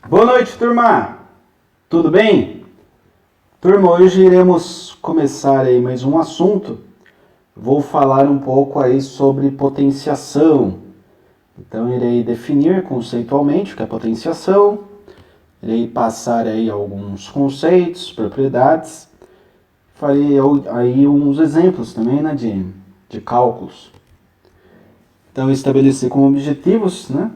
Boa noite, turma! Tudo bem? Turma, hoje iremos começar aí mais um assunto. Vou falar um pouco aí sobre potenciação. Então, irei definir conceitualmente o que é potenciação, irei passar aí alguns conceitos, propriedades, farei aí uns exemplos também, né, de cálculos. Então, estabeleci como objetivos, né,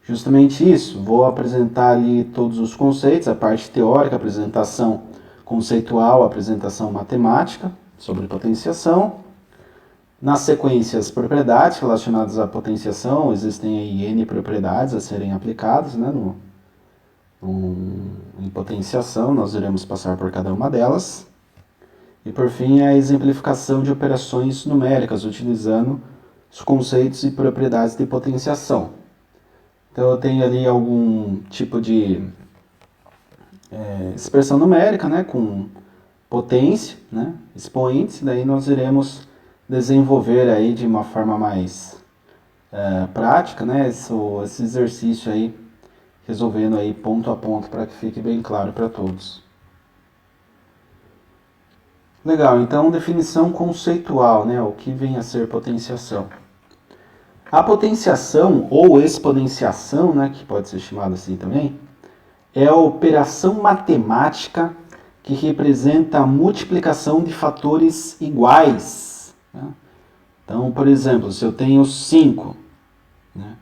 justamente isso. Vou apresentar ali todos os conceitos, a parte teórica, apresentação conceitual, apresentação matemática sobre potenciação. Na sequência, as propriedades relacionadas à potenciação, existem aí N propriedades a serem aplicadas, né, em potenciação, nós iremos passar por cada uma delas. E por fim, a exemplificação de operações numéricas, utilizando os conceitos e propriedades de potenciação. Então eu tenho ali algum tipo de expressão numérica, né, com potência, né, expoentes, daí nós iremos desenvolver aí de uma forma mais prática, né, esse exercício aí, resolvendo aí ponto a ponto para que fique bem claro para todos. Legal, então definição conceitual, né, o que vem a ser potenciação. A potenciação ou exponenciação, né, que pode ser chamada assim também, é a operação matemática que representa a multiplicação de fatores iguais. Né? Então, por exemplo, se eu tenho 5, né?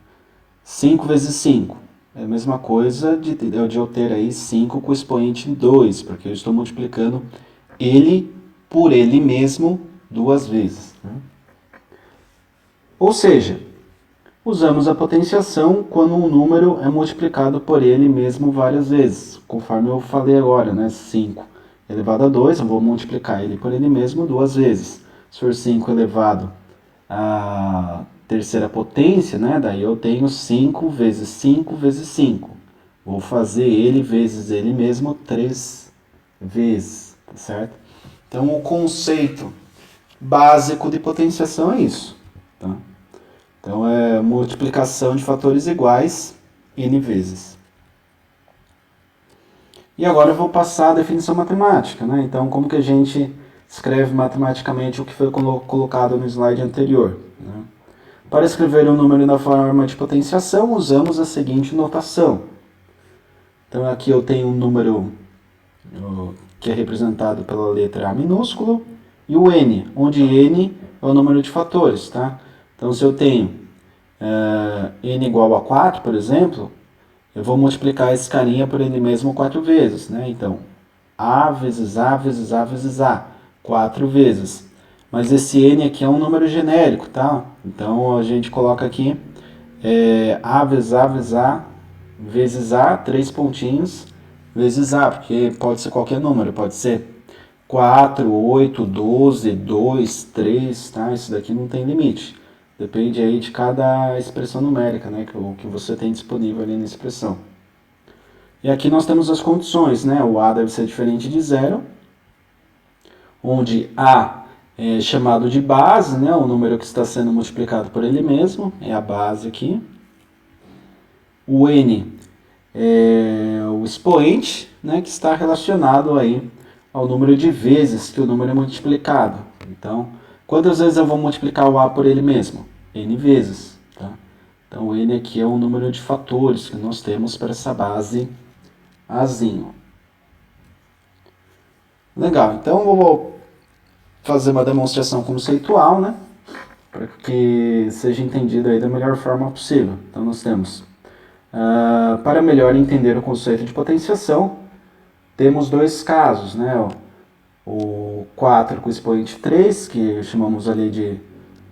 5 vezes 5 é a mesma coisa de eu ter aí 5 com o expoente 2, porque eu estou multiplicando ele por ele mesmo duas vezes. Né? Ou seja, usamos a potenciação quando um número é multiplicado por ele mesmo várias vezes, conforme eu falei agora, né? 5 elevado a 2, eu vou multiplicar ele por ele mesmo duas vezes. Se for 5 elevado à terceira potência, né? Daí eu tenho 5 vezes 5 vezes 5. Vou fazer ele vezes ele mesmo 3 vezes, tá certo? Então o conceito básico de potenciação é isso, tá? Então é multiplicação de fatores iguais n vezes. E agora eu vou passar a definição matemática, né? Então como que a gente escreve matematicamente o que foi colocado no slide anterior? Né? Para escrever um número na forma de potenciação, usamos a seguinte notação. Então aqui eu tenho um número que é representado pela letra A minúsculo e o n, onde n é o número de fatores, tá? Então se eu tenho n igual a 4, por exemplo, eu vou multiplicar esse carinha por ele mesmo 4 vezes, né? Então, A vezes A vezes A vezes A, 4 vezes. Mas esse n aqui é um número genérico, tá? Então, a gente coloca aqui A vezes A vezes A vezes A, 3 pontinhos, vezes A, porque pode ser qualquer número, pode ser 4, 8, 12, 2, 3, tá? Isso daqui não tem limite. Depende aí de cada expressão numérica, né, que você tem disponível ali na expressão. E aqui nós temos as condições, né? O A deve ser diferente de zero, onde A é chamado de base, né? O número que está sendo multiplicado por ele mesmo, é a base aqui. O N é o expoente, né, que está relacionado aí ao número de vezes que o número é multiplicado. Então, quantas vezes eu vou multiplicar o A por ele mesmo? N vezes. Tá? Então, o N aqui é o número de fatores que nós temos para essa base Azinho. Legal, então eu vou fazer uma demonstração conceitual, né? Para que seja entendido aí da melhor forma possível. Então, nós temos, para melhor entender o conceito de potenciação, temos dois casos, né? O 4 com expoente 3, que chamamos ali de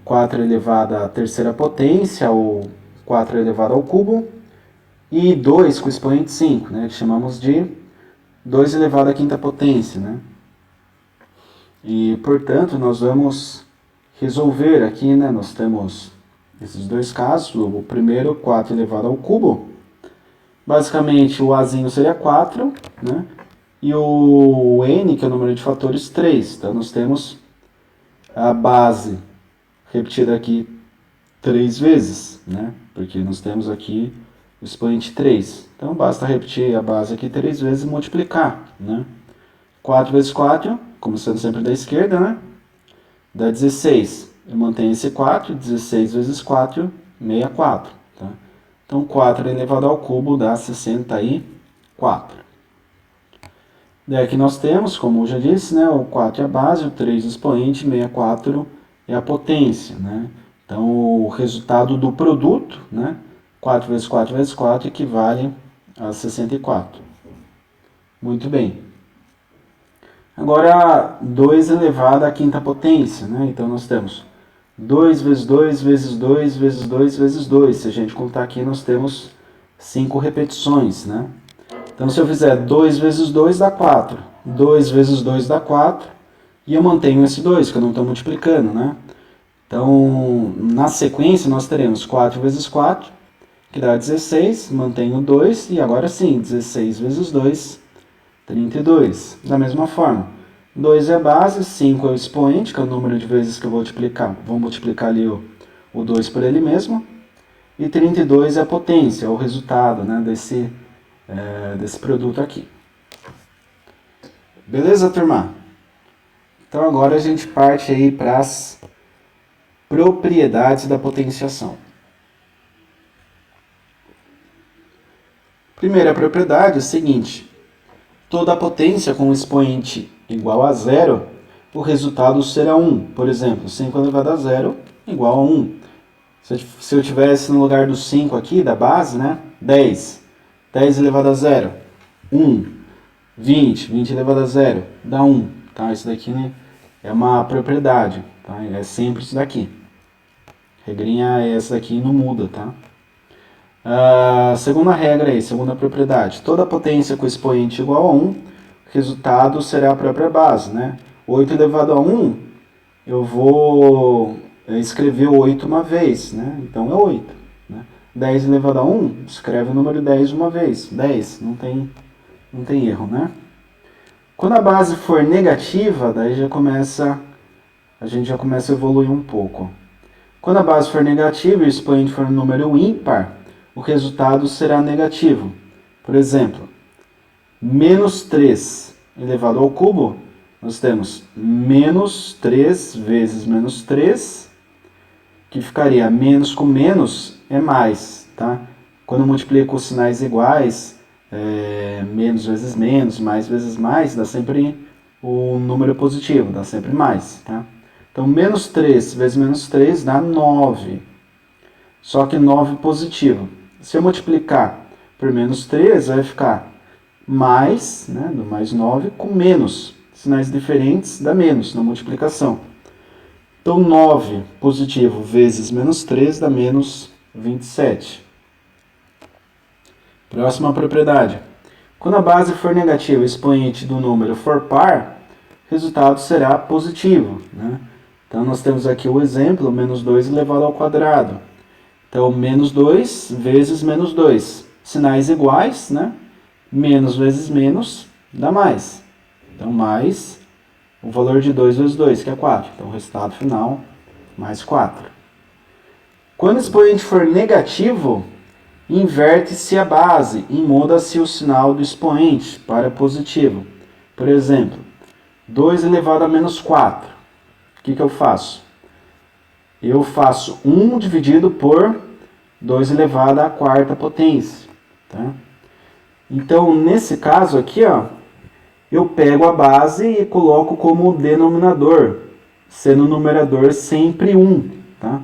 4 elevado à terceira potência, ou 4 elevado ao cubo, e 2 com expoente 5, né, que chamamos de 2 elevado à quinta potência. Né? E, portanto, nós vamos resolver aqui, né, nós temos esses dois casos, o primeiro 4 elevado ao cubo, basicamente o Azinho seria 4, né, e o N, que é o número de fatores, 3. Então, nós temos a base repetida aqui 3 vezes, né? Porque nós temos aqui o expoente 3. Então, basta repetir a base aqui 3 vezes e multiplicar, né? 4 vezes 4, começando sempre da esquerda, né? Dá 16. Eu mantenho esse 4, 16 vezes 4, 64. Tá? Então, 4 elevado ao cubo dá 64. Daí aqui nós temos, como eu já disse, né, o 4 é a base, o 3 é o expoente, 64 é a potência. Né? Então, o resultado do produto, né, 4 vezes 4 vezes 4 equivale a 64. Muito bem. Agora, 2 elevado à quinta potência. Né? Então, nós temos 2 vezes 2 vezes 2 vezes 2 vezes 2. Se a gente contar aqui, nós temos 5 repetições. Né? Então, se eu fizer 2 vezes 2 dá 4. 2 vezes 2 dá 4. E eu mantenho esse 2, que eu não estou multiplicando. Né? Então, na sequência, nós teremos 4 vezes 4, que dá 16. Mantenho 2. E agora sim, 16 vezes 2, 32. Da mesma forma, 2 é a base, 5 é o expoente, que é o número de vezes que eu vou multiplicar. Vou multiplicar ali o 2 por ele mesmo. E 32 é a potência, é o resultado, né, desse produto aqui. Beleza, turma? Então agora a gente parte aí para as propriedades da potenciação. Primeira propriedade é a seguinte: toda potência com expoente igual a zero, o resultado será 1. Por exemplo, 5 elevado a zero igual a 1. Se eu tivesse no lugar do 5 aqui, da base, né? 10. 10 elevado a zero, 1. 20. 20 elevado a zero, dá 1. Tá? Isso daqui, né, é uma propriedade. Tá? É sempre isso daqui. Regrinha é essa daqui e não muda, tá? Segunda regra aí, segunda propriedade. Toda potência com expoente igual a 1, o resultado será a própria base, né? 8 elevado a 1, eu vou escrever o 8 uma vez, né? Então é 8. Né? 10 elevado a 1, escreve o número 10 uma vez. 10, não tem erro, né? Quando a base for negativa, daí a gente já começa a evoluir um pouco. Quando a base for negativa e o expoente for um número ímpar, o resultado será negativo. Por exemplo, menos 3 elevado ao cubo, nós temos menos 3 vezes menos 3, que ficaria menos com menos é mais. Tá? Quando eu multiplico os sinais iguais, menos vezes menos, mais vezes mais, dá sempre o número positivo, dá sempre mais. Tá? Então, menos 3 vezes menos 3 dá 9. Só que 9 positivo. Se eu multiplicar por menos 3, vai ficar mais, né, do mais 9, com menos. Sinais diferentes dá menos na multiplicação. Então, 9 positivo vezes menos 3 dá menos 27. Próxima propriedade. Quando a base for negativa e o expoente do número for par, o resultado será positivo. Né? Então, nós temos aqui o exemplo, menos 2 elevado ao quadrado. Então, menos 2 vezes menos 2. Sinais iguais, né? Menos vezes menos dá mais. Então, mais o valor de 2 vezes 2, que é 4. Então, o resultado final, mais 4. Quando o expoente for negativo, inverte-se a base e muda-se o sinal do expoente para positivo. Por exemplo, 2 elevado a menos 4. O que eu faço? Eu faço 1 dividido por 2 elevado à quarta potência. Tá? Então, nesse caso aqui, ó, eu pego a base e coloco como denominador, sendo o numerador sempre 1. Tá?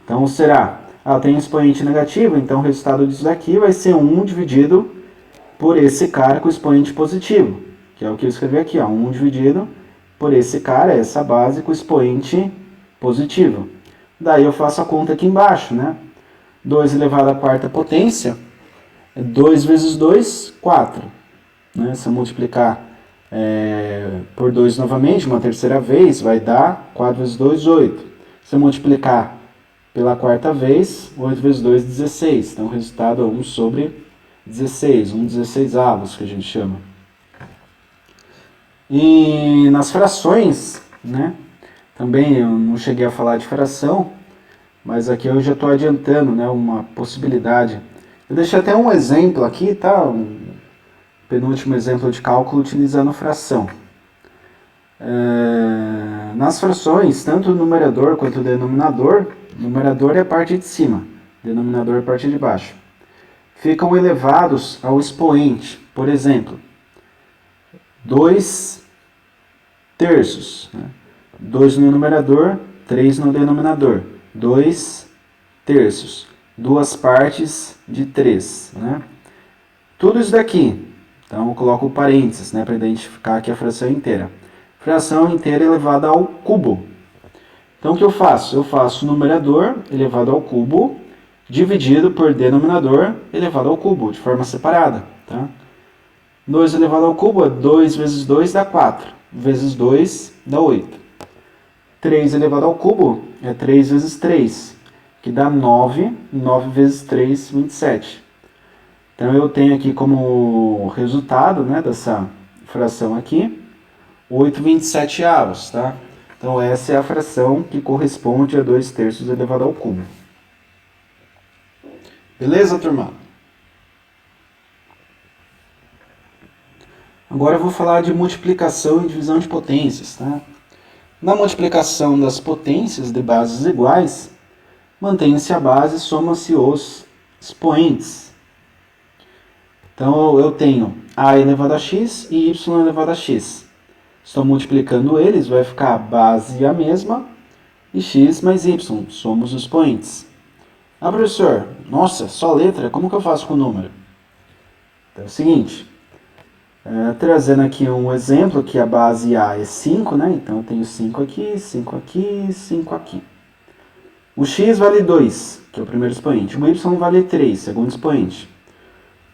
Então, será, eu tenho expoente negativo, então o resultado disso daqui vai ser 1 dividido por esse cara com expoente positivo, que é o que eu escrevi aqui, ó, 1 dividido por esse cara, essa base com expoente positivo. Daí eu faço a conta aqui embaixo, né? 2 elevado à quarta potência, 2 vezes 2, 4. Né? Se eu multiplicar por 2 novamente, uma terceira vez, vai dar 4 vezes 2, 8. Se eu multiplicar pela quarta vez, 8 vezes 2, 16. Então o resultado é 1 sobre 16, 1 16avos, que a gente chama. E nas frações, né? Também eu não cheguei a falar de fração, mas aqui eu já estou adiantando, né, uma possibilidade Eu deixei até um exemplo aqui, tá? Um penúltimo exemplo de cálculo utilizando fração. Nas frações, tanto o numerador quanto o denominador, numerador é a parte de cima, denominador é a parte de baixo, ficam elevados ao expoente. Por exemplo, 2 terços. Né? 2 no numerador, 3 no denominador. 2 terços. 2 partes de 3. Né? Tudo isso daqui. Então eu coloco parênteses, né, para identificar aqui a fração inteira. Fração inteira elevada ao cubo. Então o que eu faço? Eu faço numerador elevado ao cubo dividido por denominador elevado ao cubo, de forma separada. Tá? 2 elevado ao cubo é 2 vezes 2 dá 4, vezes 2 dá 8. 3 elevado ao cubo é 3 vezes 3, que dá 9, 9 vezes 3, 27. Então eu tenho aqui como resultado, né, dessa fração aqui, 8/27, tá? Então essa é a fração que corresponde a 2 terços elevado ao cubo. Beleza, turma? Agora eu vou falar de multiplicação e divisão de potências, tá? Na multiplicação das potências de bases iguais, mantém-se a base e soma-se os expoentes. Então eu tenho a elevado a x e y elevado a x. Estou multiplicando eles, vai ficar a base a mesma e x mais y, somos os expoentes. Ah, professor, nossa, só letra, como que eu faço com o número? Então é o seguinte, trazendo aqui um exemplo, que a base A é 5, né? Então eu tenho 5 aqui, 5 aqui, 5 aqui. O x vale 2, que é o primeiro expoente. O y vale 3, segundo expoente.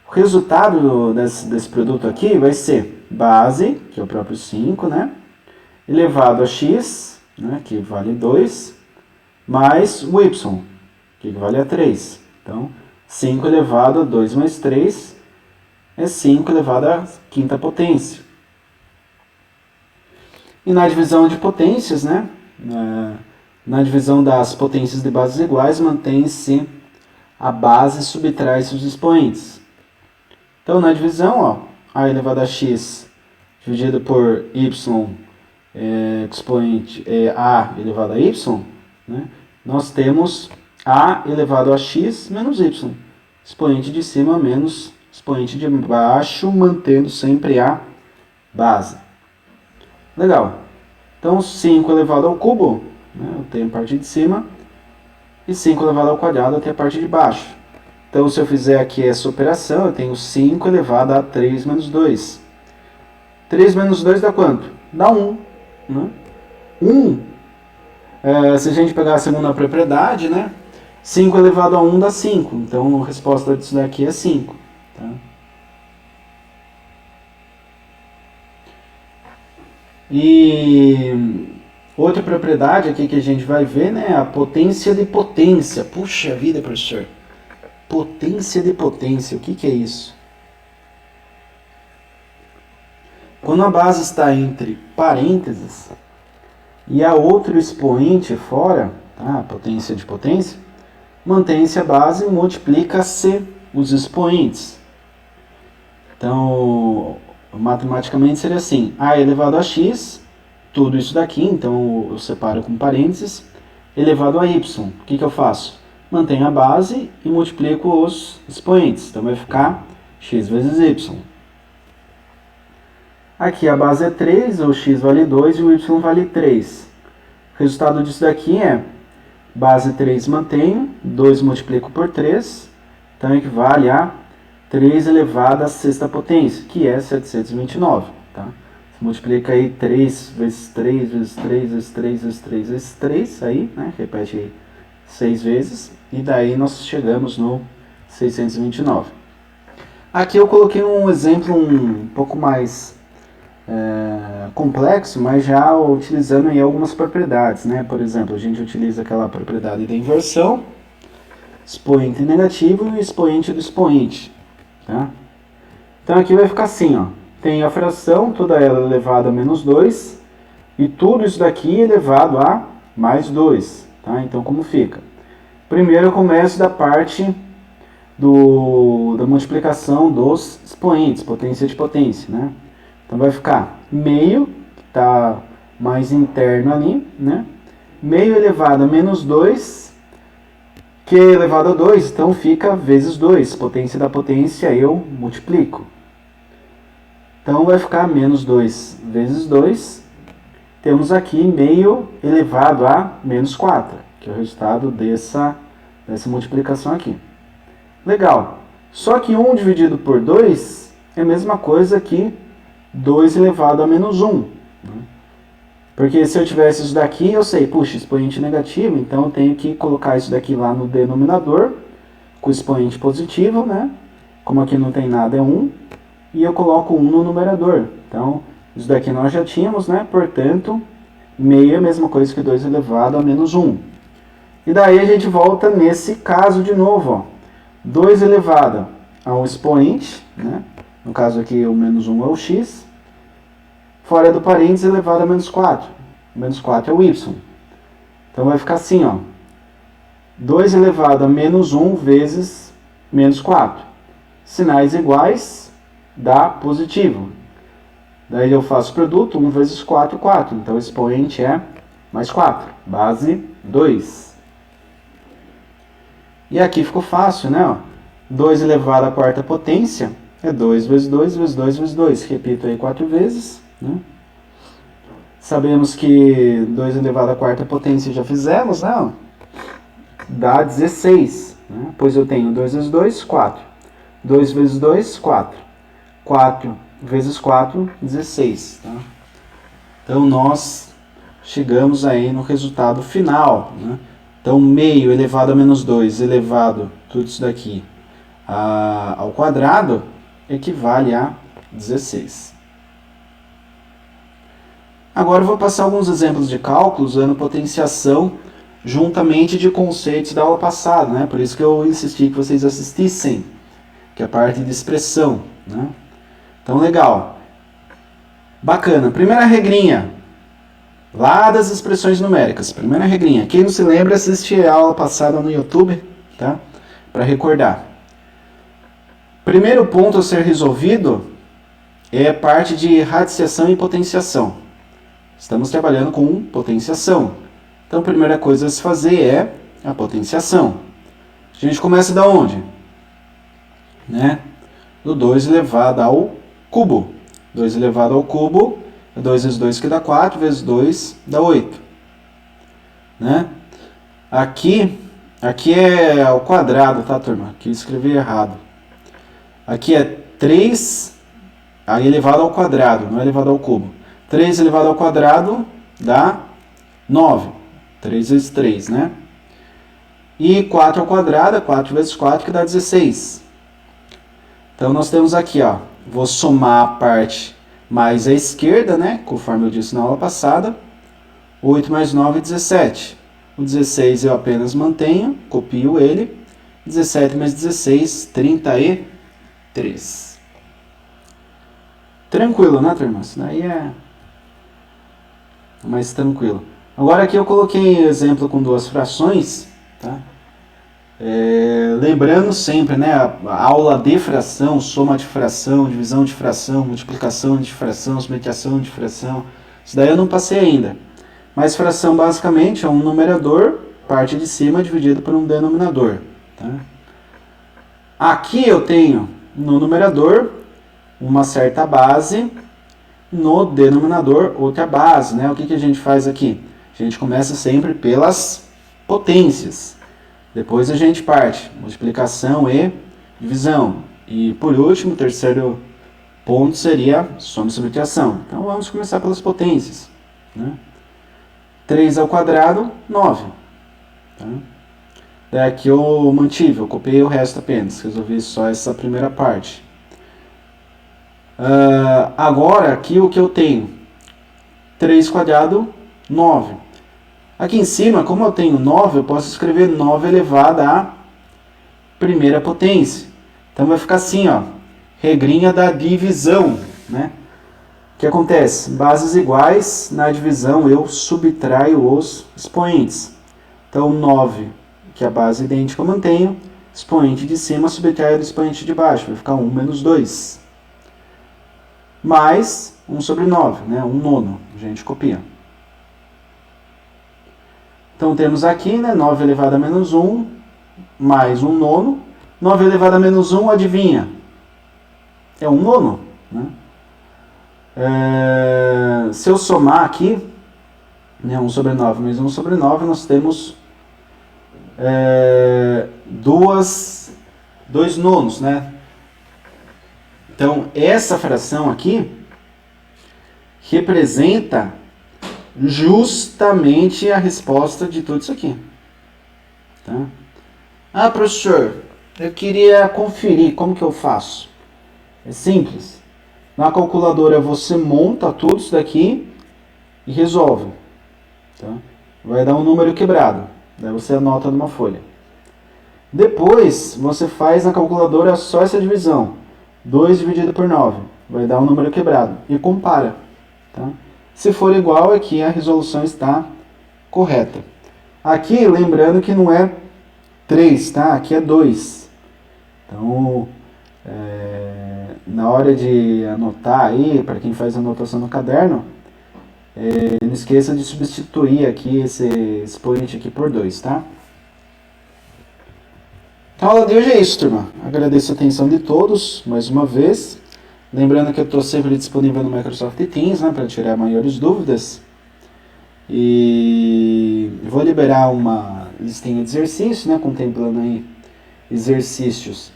O resultado desse produto aqui vai ser base, que é o próprio 5, né? Elevado a x, né? Que vale 2, mais o y, que vale a 3. Então, 5 elevado a 2 mais 3 é 5 elevado à quinta potência. E na divisão de potências, né? Na divisão das potências de bases iguais, mantém-se a base e subtrai-se os expoentes. Então, na divisão, ó, a elevado a x dividido por y, expoente a elevado a y, né? Nós temos a elevado a x menos y. Expoente de cima menos expoente de baixo, mantendo sempre a base. Legal. Então, 5 elevado ao cubo, né, eu tenho a parte de cima, e 5 elevado ao quadrado, eu tenho a parte de baixo. Então, se eu fizer aqui essa operação, eu tenho 5 elevado a 3 menos 2. 3 menos 2 dá quanto? Dá 1. Né? 1, se a gente pegar a segunda propriedade, né, 5 elevado a 1 dá 5. Então, a resposta disso daqui é 5. Tá? E outra propriedade aqui que a gente vai ver, né, a potência de potência. Puxa vida, professor. Potência de potência, o que é isso? Quando a base está entre parênteses e há outro expoente fora, tá, a potência de potência, mantém-se a base e multiplica-se os expoentes. Então, matematicamente seria assim, a elevado a x, tudo isso daqui, então eu separo com parênteses, elevado a y. O que eu faço? Mantenho a base e multiplico os expoentes. Então vai ficar x vezes y. Aqui a base é 3, o x vale 2 e o y vale 3. O resultado disso daqui é base 3 mantenho, 2 multiplico por 3, então equivale a 3 elevado à sexta potência, que é 729. Tá? Você multiplica aí 3 vezes 3 vezes 3 vezes 3 vezes 3 vezes 3, aí, né? Repete aí 6 vezes, e daí nós chegamos no 629. Aqui eu coloquei um exemplo um pouco mais complexo, mas já utilizando aí algumas propriedades, né? Por exemplo, a gente utiliza aquela propriedade da inversão, expoente negativo e expoente do expoente. Tá? Então aqui vai ficar assim, ó. Tem a fração, toda ela elevada a menos 2, e tudo isso daqui elevado a mais 2. Tá? Então como fica? Primeiro eu começo da parte da multiplicação dos expoentes, potência de potência, né? Então vai ficar meio, que está mais interno ali, né? Meio elevado a menos 2, que é elevado a 2, então fica vezes 2. Potência da potência eu multiplico. Então vai ficar menos 2 vezes 2. Temos aqui meio elevado a menos 4, que é o resultado dessa multiplicação aqui. Legal. Só que 1 dividido por 2 é a mesma coisa que 2 elevado a menos 1. Né? Porque se eu tivesse isso daqui, eu sei, puxa, expoente negativo, então eu tenho que colocar isso daqui lá no denominador, com expoente positivo, né? Como aqui não tem nada, é 1. E eu coloco 1 no numerador. Então, isso daqui nós já tínhamos, né? Portanto, meio é a mesma coisa que 2 elevado a menos 1. E daí a gente volta nesse caso de novo, ó. 2 elevado a um expoente, né? No caso aqui o menos 1 é o x, fora do parênteses elevado a menos 4. Menos 4 é o y. Então vai ficar assim, ó. 2 elevado a menos 1 vezes menos 4. Sinais iguais dá positivo. Daí eu faço produto, 1 vezes 4, 4. Então o expoente é mais 4. Base 2. E aqui ficou fácil, né? Ó. 2 elevado à quarta potência é 2 vezes 2 vezes 2 vezes 2. Repito aí 4 vezes. Né? Sabemos que 2 elevado à quarta potência já fizemos, né? Ó. Dá 16. Né? Pois eu tenho 2 vezes 2, 4. 2 vezes 2, 4. 4 vezes 4, 16. Tá? Então nós chegamos aí no resultado final, né? Então, meio elevado a menos 2 elevado, tudo isso daqui, ao quadrado, equivale a 16. Agora eu vou passar alguns exemplos de cálculo usando potenciação juntamente de conceitos da aula passada, né? Por isso que eu insisti que vocês assistissem, que é a parte de expressão, né? Então, legal. Bacana. Primeira regrinha. Lá das expressões numéricas. Primeira regrinha. Quem não se lembra, assiste a aula passada no YouTube, tá? Para recordar. Primeiro ponto a ser resolvido é a parte de radiciação e potenciação. Estamos trabalhando com potenciação. Então, a primeira coisa a se fazer é a potenciação. A gente começa da onde? Né? Do 2 elevado ao cubo. 2 elevado ao cubo. 2 vezes 2 que dá 4, vezes 2 dá 8. Né? Aqui é ao quadrado, tá, turma? Aqui eu escrevi errado. Aqui é 3 aí elevado ao quadrado, não é elevado ao cubo. 3 elevado ao quadrado dá 9. 3 vezes 3, né? E 4 ao quadrado é 4 vezes 4 que dá 16. Então nós temos aqui, ó, vou somar a parte mais à esquerda, né? Conforme eu disse na aula passada. 8 mais 9 é 17. O 16 eu apenas mantenho, copio ele. 17 mais 16, 33. Tranquilo, né, turma? Isso daí é mais tranquilo. Agora aqui eu coloquei exemplo com duas frações, tá? Lembrando sempre, né, a aula de fração, soma de fração, divisão de fração, multiplicação de fração, subtração de fração, isso daí eu não passei ainda. Mas fração basicamente é um numerador, parte de cima dividido por um denominador. Tá? Aqui eu tenho no numerador uma certa base, no denominador outra base. Né? O que a gente faz aqui? A gente começa sempre pelas potências. Depois a gente parte, multiplicação e divisão. E por último, o terceiro ponto seria soma e subtração. Então vamos começar pelas potências. Né? 3 ao quadrado, 9. Tá? Daí aqui eu mantive, eu copiei o resto apenas, resolvi só essa primeira parte. Agora aqui o que eu tenho? 3 quadrado, 9. Aqui em cima, como eu tenho 9, eu posso escrever 9 elevado à primeira potência. Então vai ficar assim, ó, regrinha da divisão, né? O que acontece? Bases iguais, na divisão eu subtraio os expoentes. Então 9, que é a base idêntica eu mantenho, expoente de cima subtrai do expoente de baixo, vai ficar 1 menos 2. Mais 1 sobre 9, né? 1 nono, a gente copia. Então temos aqui, né, 9 elevado a menos 1, mais 1 nono. 9 elevado a menos 1, adivinha? É 1 nono, né? Se eu somar aqui, né, 1 sobre 9 mais 1 sobre 9, nós temos 2 nonos, né? Então, essa fração aqui representa justamente a resposta de tudo isso aqui. Tá? Ah, professor, eu queria conferir, como que eu faço? É simples. Na calculadora você monta tudo isso daqui e resolve. Tá? Vai dar um número quebrado. Daí você anota numa folha. Depois você faz na calculadora só essa divisão. 2 dividido por 9. Vai dar um número quebrado. E compara. Tá? Se for igual, aqui a resolução está correta. Aqui, lembrando que não é 3, tá? Aqui é 2. Então, na hora de anotar aí, para quem faz anotação no caderno, não esqueça de substituir aqui esse expoente aqui por 2, tá? Então, a aula de hoje é isso, turma. Agradeço a atenção de todos, mais uma vez. Lembrando que eu estou sempre disponível no Microsoft Teams, né, para tirar maiores dúvidas. E vou liberar uma listinha de exercícios, né, contemplando aí exercícios.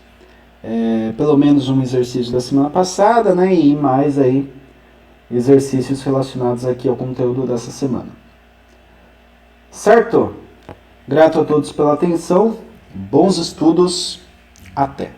Pelo menos um exercício da semana passada, né, e mais aí exercícios relacionados aqui ao conteúdo dessa semana. Certo? Grato a todos pela atenção. Bons estudos. Até!